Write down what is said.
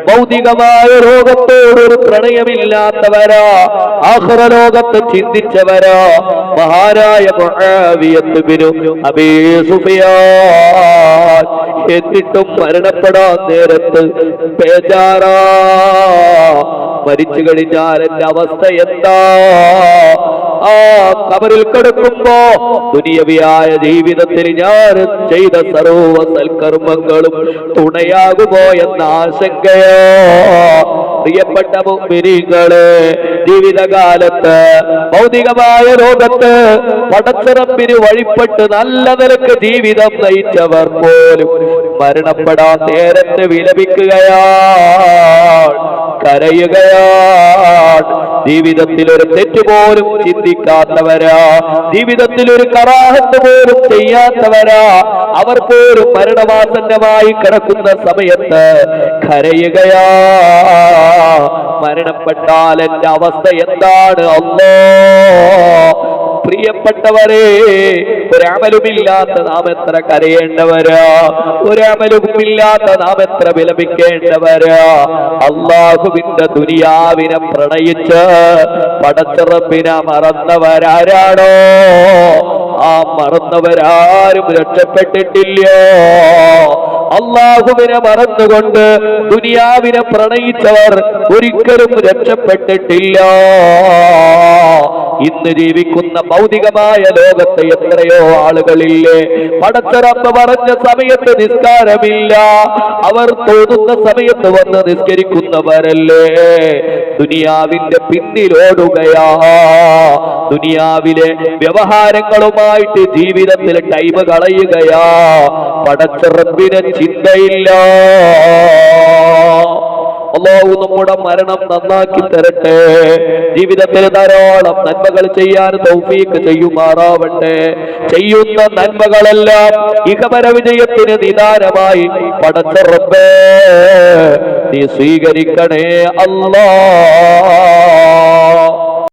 ഭൗതികമായ ലോകത്തോടൊരു പ്രണയമില്ലാത്തവരാ, ആഖിറ ലോകത്ത് ചിന്തിച്ചവരാ. മഹാനായ മുആവിയത്ത് ബിനു അബീ സുഫിയാൻ എന്നിട്ടും മരണപ്പെടാൻ നേരത്ത് ബേജാറാ, മരിച്ചു കഴിഞ്ഞാൽ എന്റെ അവസ്ഥ എന്താ? ആ ഖബറിൽ കിടക്കുമ്പോ ദുനിയവിയായ ജീവിതത്തിൽ ഞാൻ ചെയ്ത സർവ്വ സൽക്കർമ്മങ്ങളും തുണയാകുമോ എന്ന ആശങ്കയോ. പ്രിയപ്പെട്ട മുഅ്മിനീങ്ങളെ, ജീവിതകാലത്ത് ഭൗതികമായ ലോകത്ത് പടച്ചറപ്പിന് വഴിപ്പെട്ട് നല്ല നിലക്ക് ജീവിതം നയിച്ചവർ പോലും മരണപ്പെടാൻ നേരത്ത് വിലപിക്കുകയാണ്, കരയുകയാണ്. ജീവിതത്തിൽ ഒരു തെറ്റ് പോലും ചിന്തിക്കാത്തവരാ, ജീവിതത്തിൽ ഒരു കറാഹത്ത് പോലും ചെയ്യാത്തവരാ, അവർ പോലും മരണവാസന്നമായി കിടക്കുന്ന സമയത്ത് കരയുകയാ. മരണപ്പെട്ടാൽ എന്റെ അവസ്ഥ എന്താണ് അല്ലാഹ്? പ്രിയപ്പെട്ടവരെ, ഒരമലുമില്ലാത്ത നാം എത്ര കരയേണ്ടവരാ, ഒരമലുമില്ലാത്ത നാം എത്ര വിലപിക്കേണ്ടവരാ. അള്ളാഹുവിന്റെ ദുനിയാവിനെ പ്രണയിച്ച് പടച്ചറപ്പിനെ മറന്നവരാരാണോ, ആ മറന്നവരാരും രക്ഷപ്പെട്ടിട്ടില്ല. അള്ളാഹുവിനെ മറന്നുകൊണ്ട് ദുനിയാവിനെ പ്രണയിച്ചവർ ഒരിക്കലും രക്ഷപ്പെട്ടിട്ടില്ല. ഇന്ന് ജീവിക്കുന്ന ഭൗതികമായ ലോകത്ത് എത്രയോ ആളുകളില്ലേ, പടച്ചറപ്പ് പറഞ്ഞ സമയത്ത് നിസ്കാരമില്ല, അവർ തോന്നുന്ന സമയത്ത് വന്ന് നിസ്കരിക്കുന്നവരല്ലേ, ദുനിയാവിന്റെ പിന്നിലോടുകയാ, ദുനിയാവിലെ വ്യവഹാരങ്ങളുമായിട്ട് ജീവിതത്തിൽ ടൈം കളയുകയാ, പടച്ചറപ്പിന് ചിന്തയില്ല. അല്ലാഹു നമ്മുടെ മരണം നന്നാക്കി തരട്ടെ, ജീവിതത്തിൽ ധാരാളം നന്മകൾ ചെയ്യാൻ തൗഫീഖ് ചെയ്യുമാറാവട്ടെ. ചെയ്യുന്ന നന്മകളെല്ലാം ഇഹപര വിജയത്തിന് നിദാനമായി പടച്ച റബ്ബേ നീ സ്വീകരിക്കണേ അല്ലാഹ്.